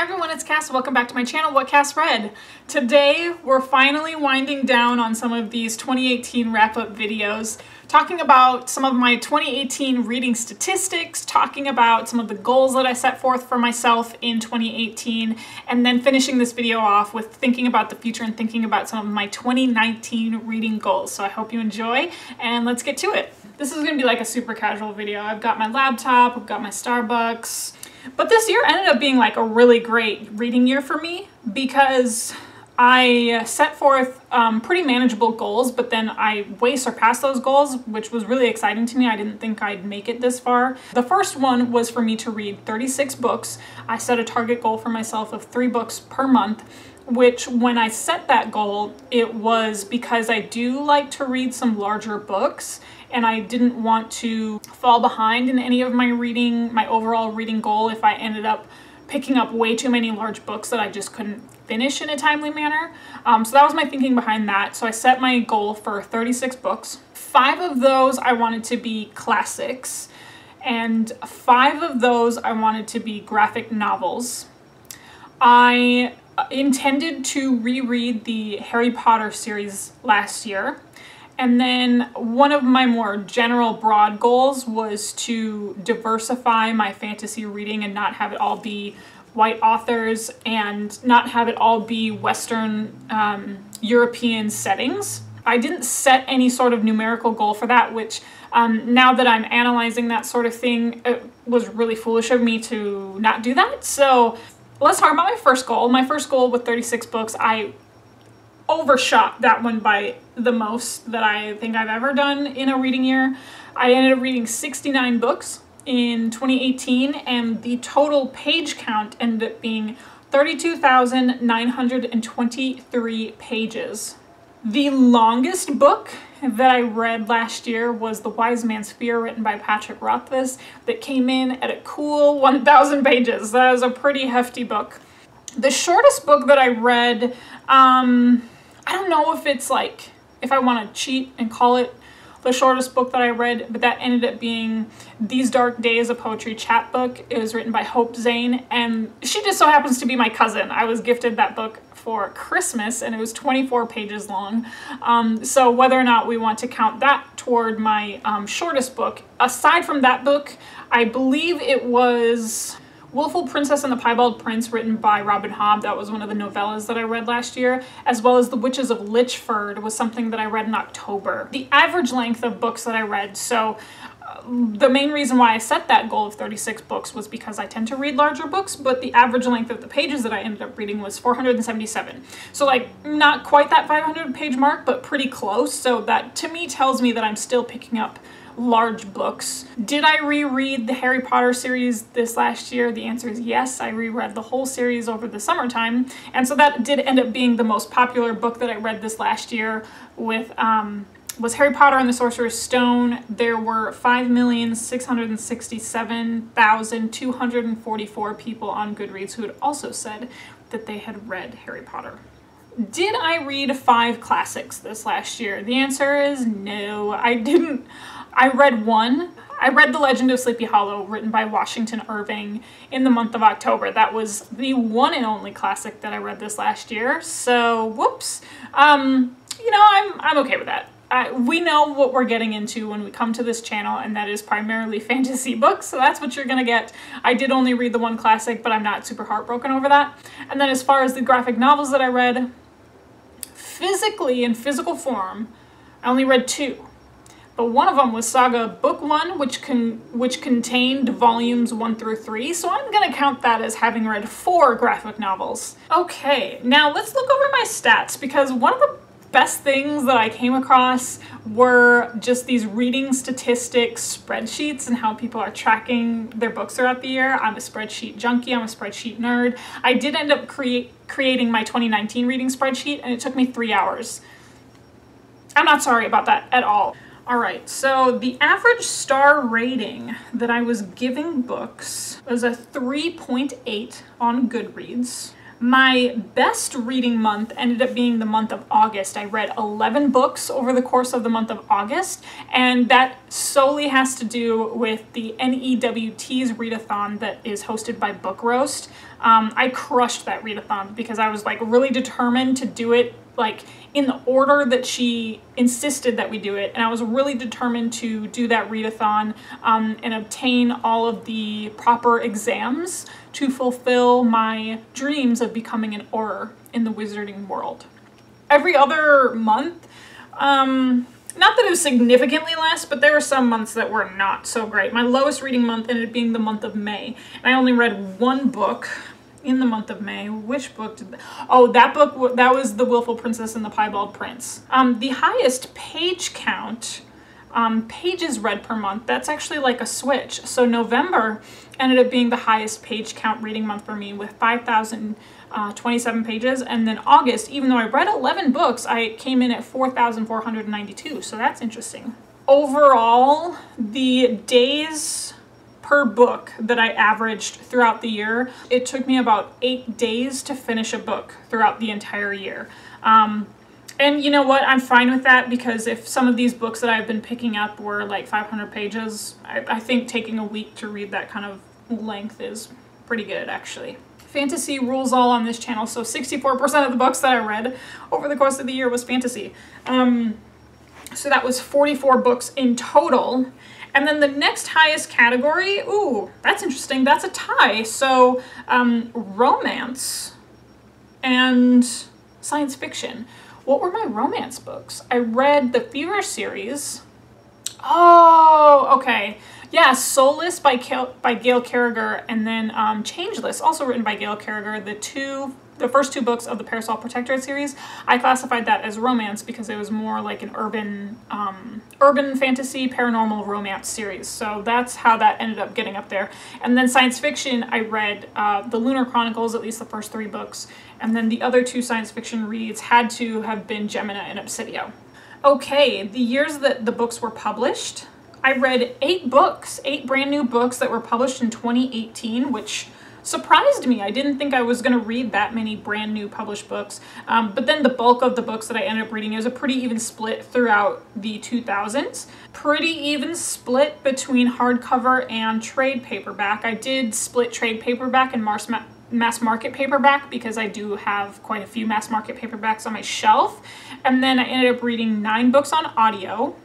everyone, it's Cass. Welcome back to my channel, What Cass Read. Today, we're finally winding down on some of these 2018 wrap-up videos, talking about some of my 2018 reading statistics, talking about some of the goals that I set forth for myself in 2018, and then finishing this video off with thinking about the future and thinking about some of my 2019 reading goals. So I hope you enjoy, and let's get to it. This is gonna be like a super casual video. I've got my laptop, I've got my Starbucks. But this year ended up being like a really great reading year for me because I set forth pretty manageable goals, but then I way surpassed those goals, which was really exciting to me. I didn't think I'd make it this far. The first one was for me to read 36 books. I set a target goal for myself of 3 books per month, which when I set that goal, it was because I do like to read some larger books, and I didn't want to fall behind in any of my reading, my overall reading goal, if I ended up picking up way too many large books that I just couldn't finish in a timely manner. So that was my thinking behind that. So I set my goal for 36 books. 5 of those I wanted to be classics, and 5 of those I wanted to be graphic novels. I intended to reread the Harry Potter series last year. And then one of my more general broad goals was to diversify my fantasy reading and not have it all be white authors and not have it all be Western European settings. I didn't set any sort of numerical goal for that, which now that I'm analyzing that sort of thing, it was really foolish of me to not do that. So let's talk about my first goal. My first goal with 36 books, I overshot that one by the most that I think I've ever done in a reading year. I ended up reading 69 books in 2018, and the total page count ended up being 32,923 pages. The longest book that I read last year was The Wise Man's Fear, written by Patrick Rothfuss, that came in at a cool 1,000 pages. That was a pretty hefty book. The shortest book that I read, I don't know if it's like, if I want to cheat and call it the shortest book that I read, but that ended up being These Dark Days, a poetry chapbook. It was written by Hope Zane, and she just so happens to be my cousin. I was gifted that book for Christmas, and it was 24 pages long. So whether or not we want to count that toward my shortest book, aside from that book, I believe it was Willful Princess and the Piebald Prince, written by Robin Hobb. That was one of the novellas that I read last year, as well as The Witches of Lichford was something that I read in October. The average length of books that I read, so the main reason why I set that goal of 36 books was because I tend to read larger books, but the average length of the pages that I ended up reading was 477. So like not quite that 500 page mark, but pretty close. So that to me tells me that I'm still picking up large books. Did I reread the Harry Potter series this last year? The answer is yes. I reread the whole series over the summertime, and so that did end up being the most popular book that I read this last year, with was Harry Potter and the Sorcerer's Stone. There were 5,667,244 people on Goodreads who had also said that they had read Harry Potter. Did I read 5 classics this last year? The answer is no, I didn't. I read 1. I read The Legend of Sleepy Hollow, written by Washington Irving, in the month of October. That was the one and only classic that I read this last year. So, whoops. You know, I'm okay with that. We know what we're getting into when we come to this channel, and that is primarily fantasy books, so that's what you're gonna get. I did only read the 1 classic, but I'm not super heartbroken over that. And then as far as the graphic novels that I read, physically, in physical form, I only read 2. But one of them was Saga Book 1, which contained volumes 1 through 3, so I'm gonna count that as having read 4 graphic novels. Okay, now let's look over my stats, because one of the best things that I came across were just these reading statistics spreadsheets and how people are tracking their books throughout the year. I'm a spreadsheet junkie, I'm a spreadsheet nerd. I did end up creating my 2019 reading spreadsheet, and it took me 3 hours. I'm not sorry about that at all. All right, so the average star rating that I was giving books was a 3.8 on Goodreads. My best reading month ended up being the month of August. I read 11 books over the course of the month of August, and that solely has to do with the NEWT's readathon that is hosted by Book Roast. I crushed that readathon because I was like really determined to do it like in the order that she insisted that we do it, and I was really determined to do that readathon and obtain all of the proper exams to fulfill my dreams of becoming an auror in the wizarding world. Every other month, not that it was significantly less, but there were some months that were not so great. My lowest reading month ended up being the month of May, and I only read one book in the month of May. Which book did oh, that book, that was The Willful Princess and the Piebald Prince. The highest page count, pages read per month, that's actually like a switch. So November ended up being the highest page count reading month for me with 5,027 pages. And then August, even though I read 11 books, I came in at 4,492. So that's interesting. Overall, the days per book that I averaged throughout the year, it took me about 8 days to finish a book throughout the entire year. And you know what, I'm fine with that, because if some of these books that I've been picking up were like 500 pages, I think taking a week to read that kind of length is pretty good, actually. Fantasy rules all on this channel, so 64% of the books that I read over the course of the year was fantasy. So that was 44 books in total. And then the next highest category, ooh, that's interesting, that's a tie. So romance and science fiction. What were my romance books? I read the Fever series. Oh, okay. Yeah, Soulless by Gail Carriger, and then Changeless, also written by Gail Carriger, the first two books of the Parasol Protectorate series. I classified that as romance because it was more like an urban fantasy, paranormal romance series. So that's how that ended up getting up there. And then science fiction, I read the Lunar Chronicles, at least the first 3 books. And then the other 2 science fiction reads had to have been Gemina and Obsidio. Okay, the years that the books were published, I read 8 books, 8 brand new books that were published in 2018, which surprised me. I didn't think I was going to read that many brand new published books. But then the bulk of the books that I ended up reading, it was a pretty even split throughout the 2000s. Pretty even split between hardcover and trade paperback. I did split trade paperback and mass market paperback because I do have quite a few mass market paperbacks on my shelf. And then I ended up reading 9 books on audio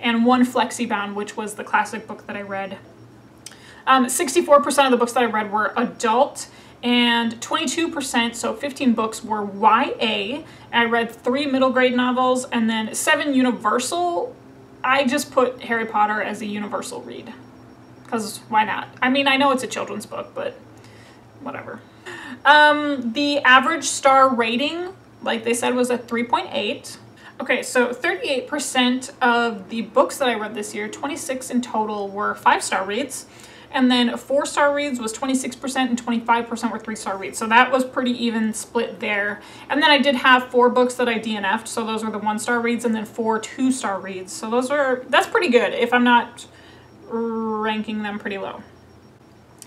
and 1 FlexiBound, which was the classic book that I read. 64% of the books that I read were adult, and 22%, so 15 books, were YA. I read 3 middle grade novels, and then 7 universal. I just put Harry Potter as a universal read, because why not? I mean, I know it's a children's book, but whatever. The average star rating, like they said, was a 3.8. Okay, so 38% of the books that I read this year, 26 in total, were 5-star reads. And then 4-star reads was 26% and 25% were 3-star reads. So that was pretty even split there. And then I did have 4 books that I DNF'd. So those were the 1-star reads, and then 4 2-star reads. So that's pretty good if I'm not ranking them pretty low.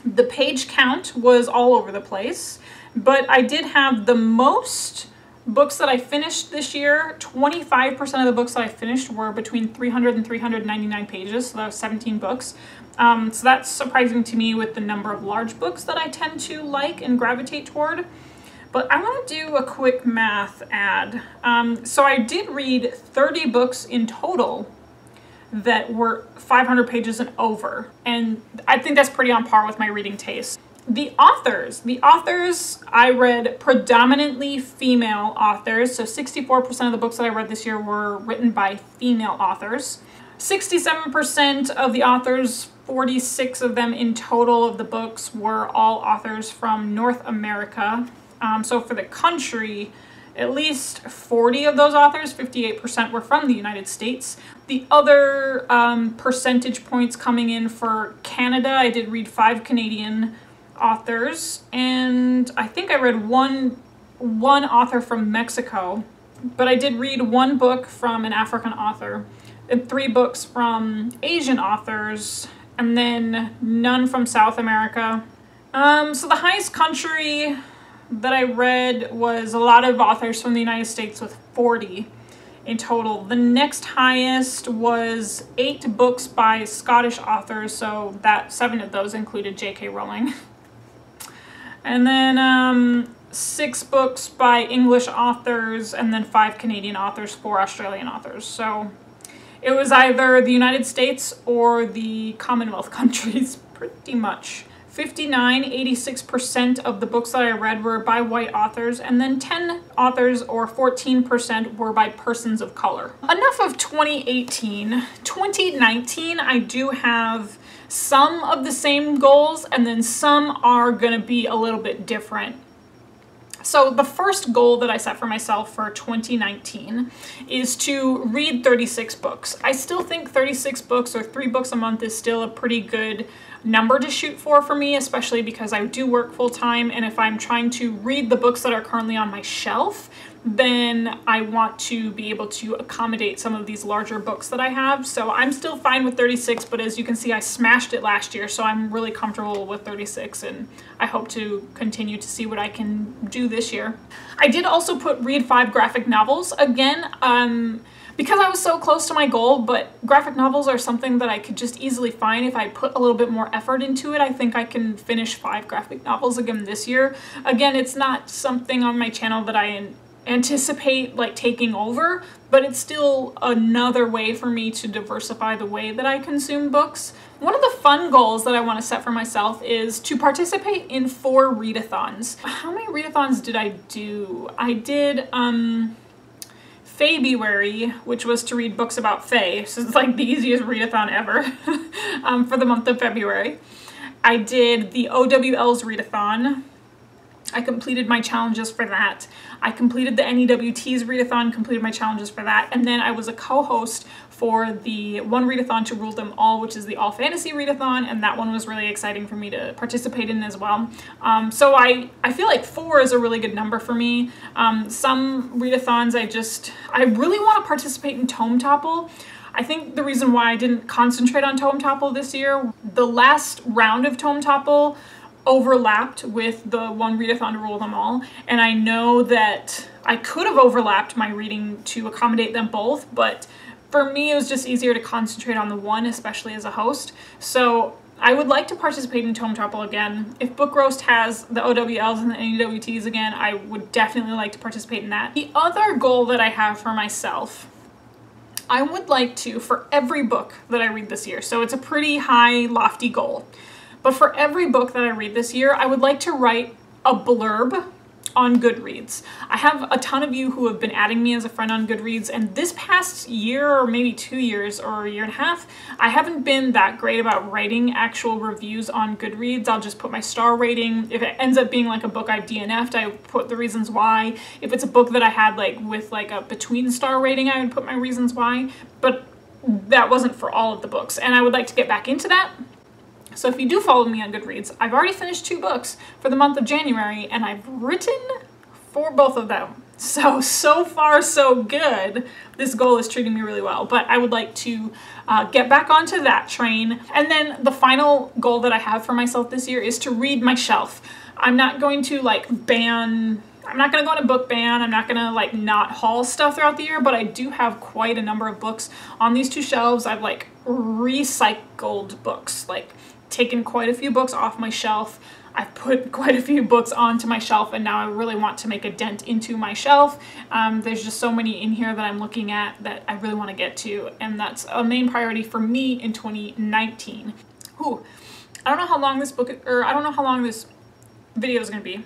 The page count was all over the place, but I did have the most books that I finished this year. 25% of the books that I finished were between 300 and 399 pages, so that was 17 books. So that's surprising to me with the number of large books that I tend to like and gravitate toward. But I want to do a quick math add. So I did read 30 books in total that were 500 pages and over, and I think that's pretty on par with my reading taste. The authors, I read predominantly female authors, so 64% of the books that I read this year were written by female authors. 67% of the authors, 46 of them in total of the books, were all authors from North America. So for the country, at least 40 of those authors, 58%, were from the United States. The other percentage points coming in for Canada, I did read 5 Canadian authors, and I think I read one author from Mexico, but I did read 1 book from an African author, and 3 books from Asian authors, and then none from South America. So the highest country that I read was a lot of authors from the United States with 40 in total. The next highest was 8 books by Scottish authors, so that 7 of those included J.K. Rowling. And then 6 books by English authors, and then 5 Canadian authors, 4 Australian authors. So it was either the United States or the Commonwealth countries, pretty much. 86% of the books that I read were by white authors, and then 10 authors, or 14%, were by persons of color. Enough of 2018. 2019, I do have some of the same goals, and then some are gonna be a little bit different. So the first goal that I set for myself for 2019 is to read 36 books. I still think 36 books or 3 books a month is still a pretty good number to shoot for me, especially because I do work full-time, and if I'm trying to read the books that are currently on my shelf, then I want to be able to accommodate some of these larger books that I have. So I'm still fine with 36, but as you can see, I smashed it last year, so I'm really comfortable with 36, and I hope to continue to see what I can do this year. I did also read 5 graphic novels again, because I was so close to my goal, but graphic novels are something that I could just easily find if I put a little bit more effort into it. I think I can finish 5 graphic novels again this year. Again, it's not something on my channel that I anticipate like taking over, but it's still another way for me to diversify the way that I consume books. One of the fun goals that I want to set for myself is to participate in 4 readathons. How many readathons did I do? I did February, which was to read books about Fae, so it's like the easiest readathon ever for the month of February. I did the OWL's readathon. I completed my challenges for that. I completed the NEWT's readathon, completed my challenges for that, and then I was a co-host for the One Readathon to Rule Them All, which is the All Fantasy Readathon, and that one was really exciting for me to participate in as well. So I feel like 4 is a really good number for me. Some readathons I really want to participate in Tome Topple. I think the reason why I didn't concentrate on Tome Topple this year, the last round of Tome Topple overlapped with the One Readathon to Rule Them All, and I know that I could have overlapped my reading to accommodate them both, but for me it was just easier to concentrate on the one, especially as a host. So I would like to participate in Tome Topple again. If Book Roast has the OWLs and the NEWTs again, I would definitely like to participate in that. The other goal that I have for myself, I would like to, for every book that I read this year, so it's a pretty high, lofty goal, but for every book that I read this year, I would like to write a blurb on Goodreads. I have a ton of you who have been adding me as a friend on Goodreads, and this past year, or maybe 2 years or a year and a half, I haven't been that great about writing actual reviews on Goodreads. I'll just put my star rating. If it ends up being like a book I've DNF'd, I put the reasons why. If it's a book that I had like with like a between star rating, I would put my reasons why, but that wasn't for all of the books, and I would like to get back into that. So if you do follow me on Goodreads, I've already finished 2 books for the month of January, and I've written for both of them. So far so good. This goal is treating me really well, but I would like to get back onto that train. And then the final goal that I have for myself this year is to read my shelf. I'm not going to like I'm not gonna go on a book ban. I'm not gonna like not haul stuff throughout the year, but I do have quite a number of books on these 2 shelves. I've like recycled books, like taken quite a few books off my shelf. I've put quite a few books onto my shelf, and now I really want to make a dent into my shelf. There's just so many in here that I'm looking at that I really want to get to, and that's a main priority for me in 2019. Ooh, I don't know how long this video is going to be,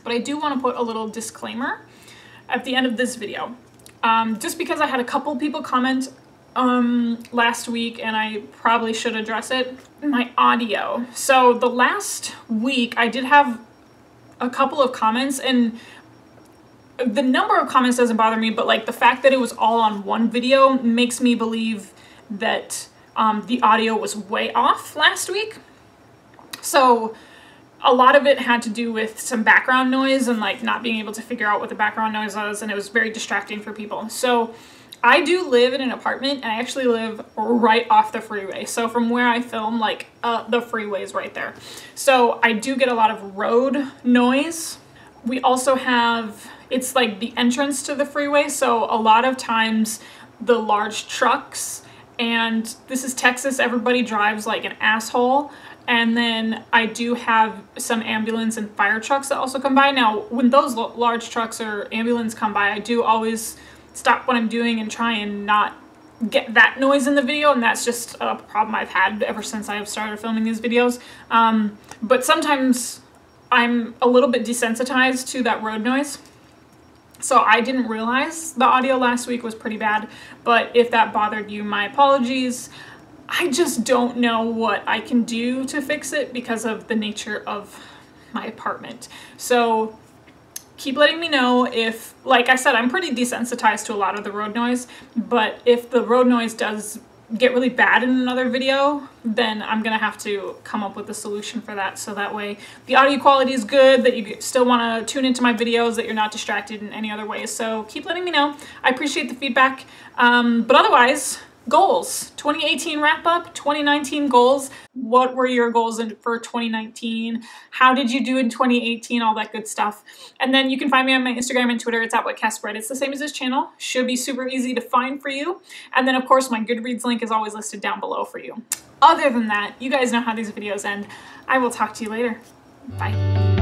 but I do want to put a little disclaimer at the end of this video. Just because I had a couple people comment last week, and I probably should address it. My audio. So the last week I did have a couple of comments, and the number of comments doesn't bother me, but like the fact that it was all on one video makes me believe that the audio was way off last week. So a lot of it had to do with some background noise and like not being able to figure out what the background noise was, and it was very distracting for people. So I do live in an apartment, and I actually live right off the freeway. So from where I film, like the freeway is right there. So I do get a lot of road noise We also have, it's like the entrance to the freeway, so a lot of times the large trucks, and this is Texas, everybody drives like an asshole. And then I do have some ambulance and fire trucks that also come by. Now, when those large trucks or ambulance come by, I do always stop what I'm doing and try and not get that noise in the video, and that's just a problem I've had ever since I've started filming these videos. But sometimes I'm a little bit desensitized to that road noise. So I didn't realize the audio last week was pretty bad, but if that bothered you, my apologies. I just don't know what I can do to fix it because of the nature of my apartment. So keep letting me know if, like I said, I'm pretty desensitized to a lot of the road noise, but if the road noise does get really bad in another video, then I'm gonna have to come up with a solution for that, so that way the audio quality is good, that you still want to tune into my videos, that you're not distracted in any other ways. So keep letting me know. I appreciate the feedback. But otherwise, goals. 2018 wrap up, 2019 goals. What were your goals for 2019? How did you do in 2018? All that good stuff. And then you can find me on my Instagram and Twitter. It's at whatcassread. It's the same as this channel. Should be super easy to find for you. And then of course my Goodreads link is always listed down below for you. Other than that, you guys know how these videos end. I will talk to you later. Bye.